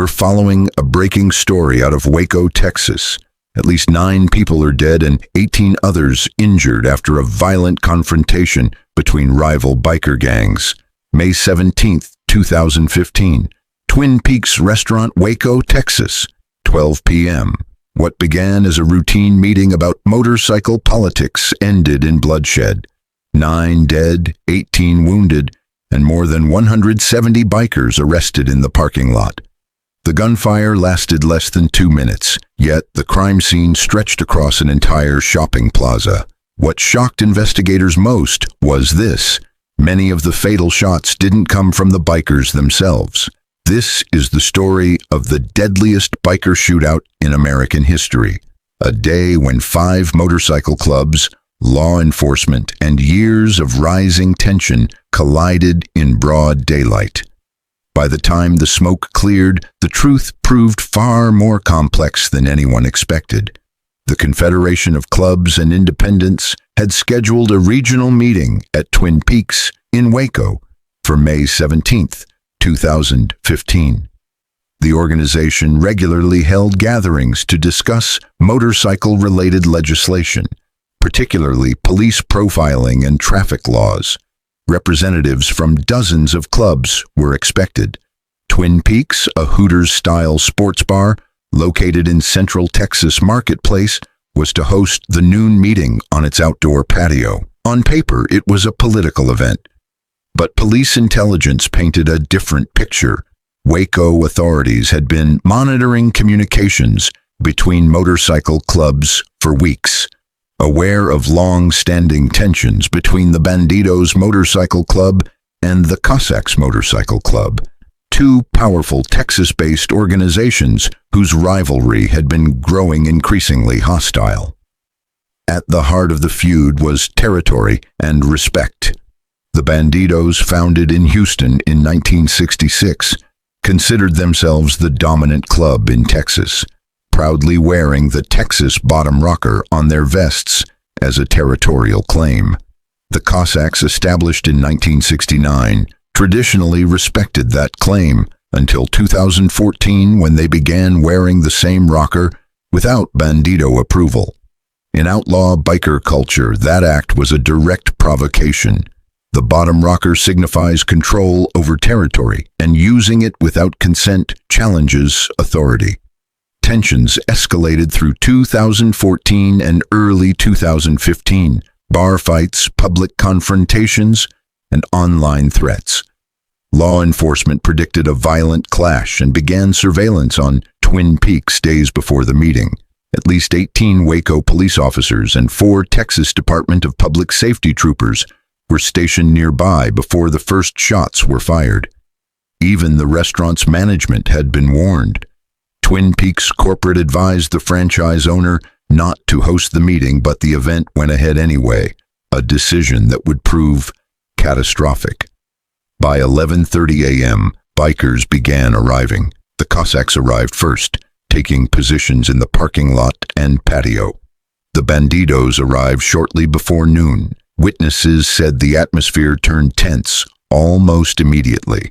We're following a breaking story out of Waco, Texas. At least 9 people are dead and 18 others injured after a violent confrontation between rival biker gangs. May 17, 2015. Twin Peaks Restaurant, Waco, Texas. 12 p.m. What began as a routine meeting about motorcycle politics ended in bloodshed. 9 dead, 18 wounded, and more than 170 bikers arrested in the parking lot. The gunfire lasted less than 2 minutes, yet the crime scene stretched across an entire shopping plaza. What shocked investigators most was this: many of the fatal shots didn't come from the bikers themselves. This is the story of the deadliest biker shootout in American history. A day when 5 motorcycle clubs, law enforcement, and years of rising tension collided in broad daylight. By the time the smoke cleared, the truth proved far more complex than anyone expected. The Confederation of Clubs and Independents had scheduled a regional meeting at Twin Peaks in Waco for May 17, 2015. The organization regularly held gatherings to discuss motorcycle-related legislation, particularly police profiling and traffic laws. Representatives from dozens of clubs were expected. Twin Peaks, a Hooters-style sports bar located in Central Texas Marketplace, was to host the noon meeting on its outdoor patio. On paper, it was a political event, but police intelligence painted a different picture. Waco authorities had been monitoring communications between motorcycle clubs for weeks. Aware of long-standing tensions between the Bandidos Motorcycle Club and the Cossacks Motorcycle Club, 2 powerful Texas-based organizations whose rivalry had been growing increasingly hostile. At the heart of the feud was territory and respect. The Bandidos, founded in Houston in 1966, considered themselves the dominant club in Texas, proudly wearing the Texas bottom rocker on their vests as a territorial claim. The Cossacks, established in 1969, traditionally respected that claim until 2014, when they began wearing the same rocker without Bandido approval. In outlaw biker culture, that act was a direct provocation. The bottom rocker signifies control over territory, and using it without consent challenges authority. Tensions escalated through 2014 and early 2015, bar fights, public confrontations, and online threats. Law enforcement predicted a violent clash and began surveillance on Twin Peaks days before the meeting. At least 18 Waco police officers and 4 Texas Department of Public Safety troopers were stationed nearby before the first shots were fired. Even the restaurant's management had been warned. Twin Peaks corporate advised the franchise owner not to host the meeting, but the event went ahead anyway, a decision that would prove catastrophic. By 11:30 a.m., bikers began arriving. The Cossacks arrived first, taking positions in the parking lot and patio. The Bandidos arrived shortly before noon. Witnesses said the atmosphere turned tense almost immediately.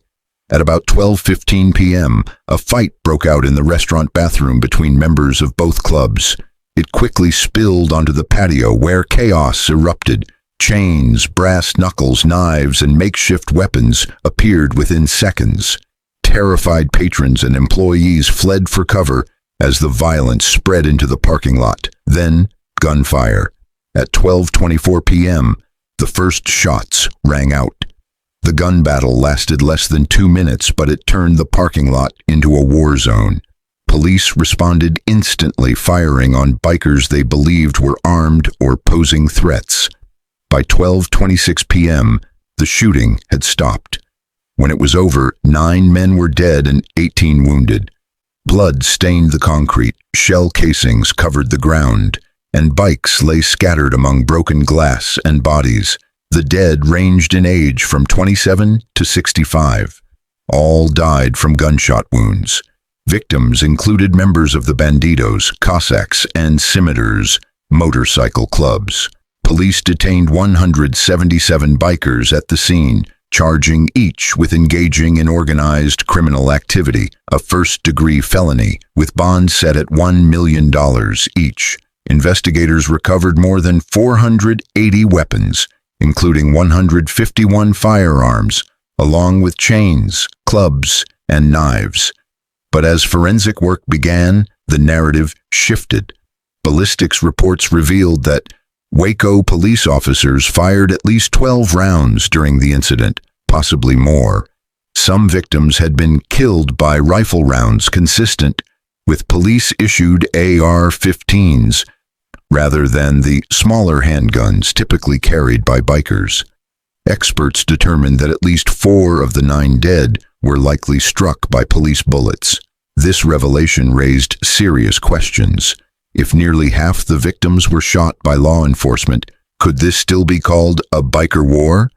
At about 12:15 p.m., a fight broke out in the restaurant bathroom between members of both clubs. It quickly spilled onto the patio, where chaos erupted. Chains, brass knuckles, knives, and makeshift weapons appeared within seconds. Terrified patrons and employees fled for cover as the violence spread into the parking lot. Then, gunfire. At 12:24 p.m., the first shots rang out. The gun battle lasted less than 2 minutes, but it turned the parking lot into a war zone. Police responded instantly, firing on bikers they believed were armed or posing threats. By 12:26 p.m., the shooting had stopped. When it was over, 9 men were dead and 18 wounded. Blood stained the concrete, shell casings covered the ground, and bikes lay scattered among broken glass and bodies. The dead ranged in age from 27 to 65. All died from gunshot wounds. Victims included members of the Bandidos, Cossacks, and Scimitars motorcycle clubs. Police detained 177 bikers at the scene, charging each with engaging in organized criminal activity, a first-degree felony, with bonds set at $1 million each. Investigators recovered more than 480 weapons, including 151 firearms, along with chains, clubs, and knives. But as forensic work began, the narrative shifted. Ballistics reports revealed that Waco police officers fired at least 12 rounds during the incident, possibly more. Some victims had been killed by rifle rounds consistent with police-issued AR-15s, rather than the smaller handguns typically carried by bikers. Experts determined that at least 4 of the 9 dead were likely struck by police bullets. This revelation raised serious questions. If nearly half the victims were shot by law enforcement, could this still be called a biker war?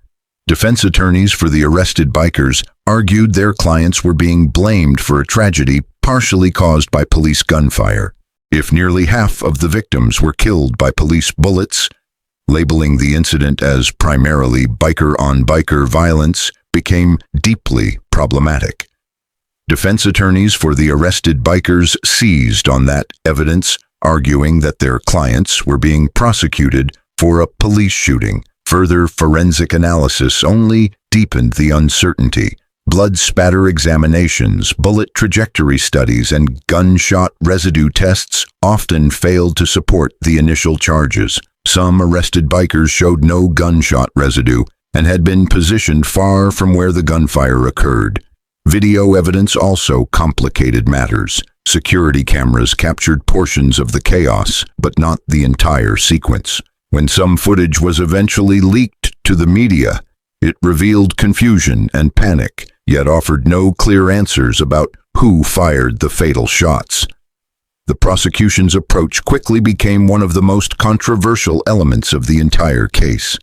Defense attorneys for the arrested bikers argued their clients were being blamed for a tragedy partially caused by police gunfire. If nearly half of the victims were killed by police bullets, labeling the incident as primarily biker-on-biker violence became deeply problematic. Defense attorneys for the arrested bikers seized on that evidence, arguing that their clients were being prosecuted for a police shooting. Further forensic analysis only deepened the uncertainty. Blood spatter examinations, bullet trajectory studies, and gunshot residue tests often failed to support the initial charges. Some arrested bikers showed no gunshot residue and had been positioned far from where the gunfire occurred. Video evidence also complicated matters. Security cameras captured portions of the chaos, but not the entire sequence. When some footage was eventually leaked to the media, it revealed confusion and panic, yet offered no clear answers about who fired the fatal shots. The prosecution's approach quickly became one of the most controversial elements of the entire case.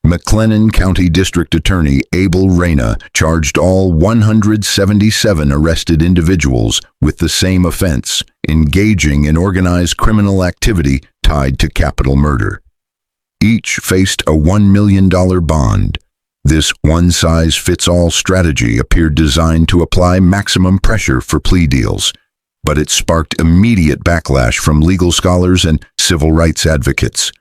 McLennan County District Attorney Abel Reyna charged all 177 arrested individuals with the same offense, engaging in organized criminal activity tied to capital murder. Each faced a $1 million bond. This one-size-fits-all strategy appeared designed to apply maximum pressure for plea deals, but it sparked immediate backlash from legal scholars and civil rights advocates.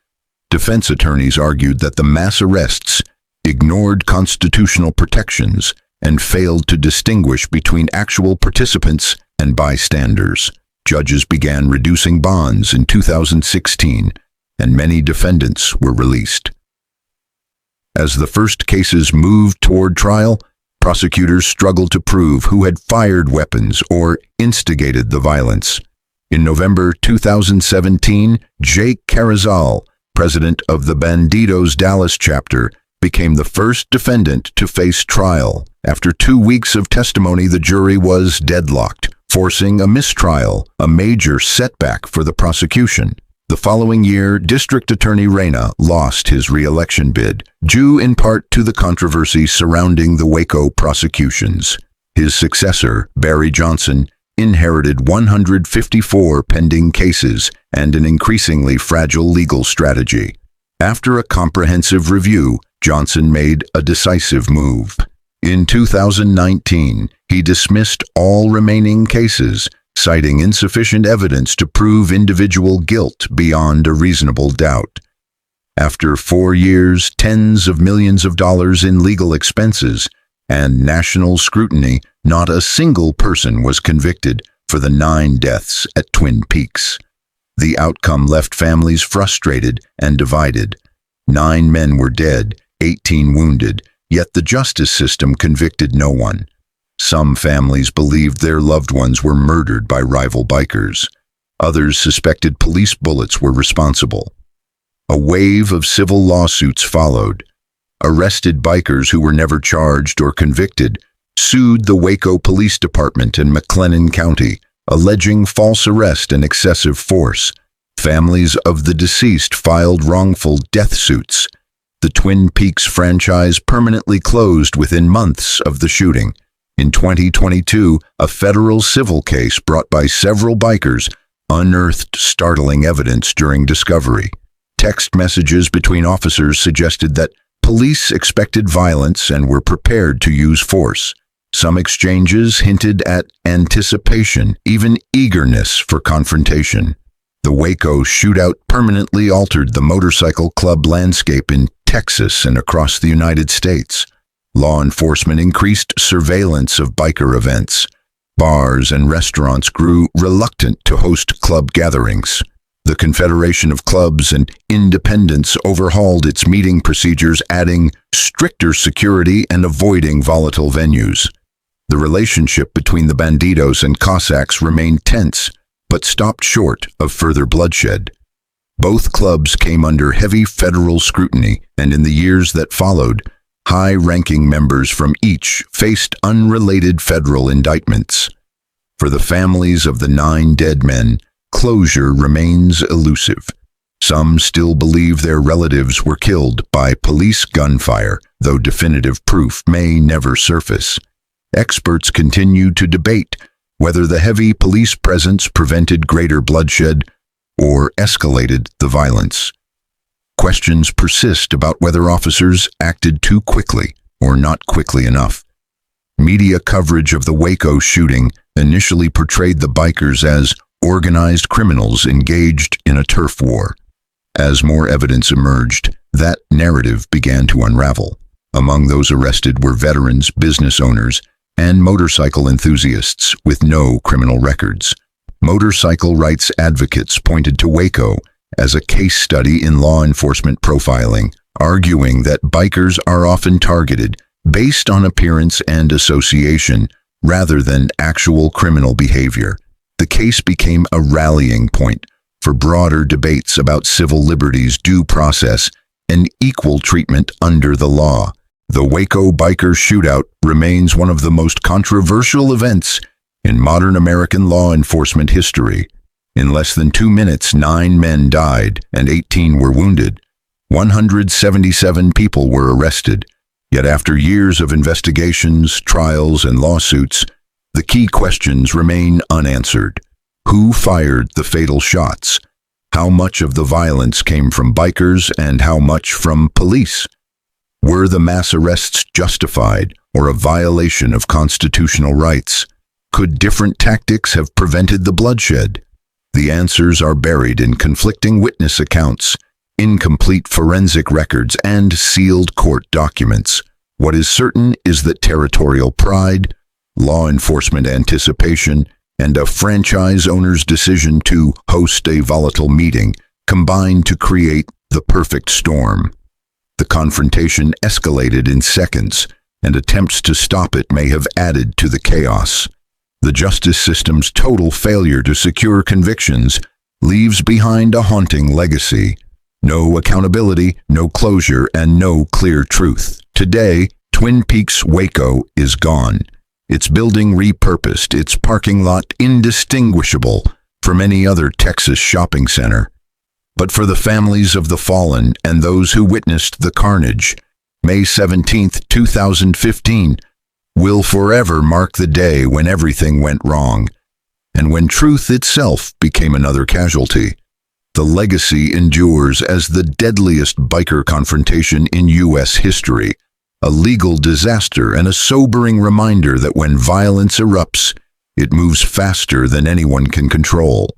Defense attorneys argued that the mass arrests ignored constitutional protections and failed to distinguish between actual participants and bystanders. Judges began reducing bonds in 2016, and many defendants were released. As the first cases moved toward trial, prosecutors struggled to prove who had fired weapons or instigated the violence. In November 2017, Jake Carrizal, president of the Bandidos Dallas chapter, became the first defendant to face trial. After 2 weeks of testimony, the jury was deadlocked, forcing a mistrial, a major setback for the prosecution. The following year, District Attorney Reyna lost his re-election bid, due in part to the controversy surrounding the Waco prosecutions. His successor, Barry Johnson, inherited 154 pending cases and an increasingly fragile legal strategy. After a comprehensive review, Johnson made a decisive move. In 2019, he dismissed all remaining cases, citing insufficient evidence to prove individual guilt beyond a reasonable doubt. After 4 years, tens of millions of dollars in legal expenses, and national scrutiny, not a single person was convicted for the 9 deaths at Twin Peaks. The outcome left families frustrated and divided. 9 men were dead, 18 wounded, yet the justice system convicted no one. Some families believed their loved ones were murdered by rival bikers. Others suspected police bullets were responsible. A wave of civil lawsuits followed. Arrested bikers who were never charged or convicted sued the Waco Police Department in McLennan County, alleging false arrest and excessive force. Families of the deceased filed wrongful death suits. The Twin Peaks franchise permanently closed within months of the shooting. In 2022, a federal civil case brought by several bikers unearthed startling evidence during discovery. Text messages between officers suggested that Police expected violence and were prepared to use force. Some exchanges hinted at anticipation, even eagerness for confrontation. The Waco Shootout permanently altered the motorcycle club landscape in Texas and across the United States. Law enforcement increased surveillance of biker events. Bars and restaurants grew reluctant to host club gatherings. The Confederation of Clubs and Independents overhauled its meeting procedures, adding stricter security and avoiding volatile venues. The relationship between the bandidos and Cossacks remained tense, but stopped short of further bloodshed. Both clubs came under heavy federal scrutiny, and in the years that followed, high-ranking members from each faced unrelated federal indictments. For the families of the 9 dead men, closure remains elusive. Some still believe their relatives were killed by police gunfire, though definitive proof may never surface. Experts continue to debate whether the heavy police presence prevented greater bloodshed or escalated the violence. Questions persist about whether officers acted too quickly or not quickly enough. Media coverage of the Waco shooting initially portrayed the bikers as organized criminals engaged in a turf war. As more evidence emerged, that narrative began to unravel. Among those arrested were veterans, business owners, and motorcycle enthusiasts with no criminal records. Motorcycle rights advocates pointed to Waco as a case study in law enforcement profiling, arguing that bikers are often targeted based on appearance and association rather than actual criminal behavior. The case became a rallying point for broader debates about civil liberties, due process, and equal treatment under the law. The Waco Biker Shootout remains one of the most controversial events in modern American law enforcement history. In less than 2 minutes, 9 men died and 18 were wounded. 177 people were arrested. Yet after years of investigations, trials, and lawsuits, the key questions remain unanswered. Who fired the fatal shots? How much of the violence came from bikers and how much from police? Were the mass arrests justified or a violation of constitutional rights? Could different tactics have prevented the bloodshed? The answers are buried in conflicting witness accounts, incomplete forensic records, and sealed court documents. What is certain is that territorial pride, law enforcement anticipation, and a franchise owner's decision to host a volatile meeting combined to create the perfect storm. The confrontation escalated in seconds, and attempts to stop it may have added to the chaos. The justice system's total failure to secure convictions leaves behind a haunting legacy. No accountability, no closure, and no clear truth. Today, Twin Peaks Waco is gone. Its building repurposed, its parking lot indistinguishable from any other Texas shopping center. But for the families of the fallen and those who witnessed the carnage, May 17, 2015, will forever mark the day when everything went wrong, and when truth itself became another casualty. The legacy endures as the deadliest biker confrontation in U.S. history, a legal disaster and a sobering reminder that when violence erupts, it moves faster than anyone can control.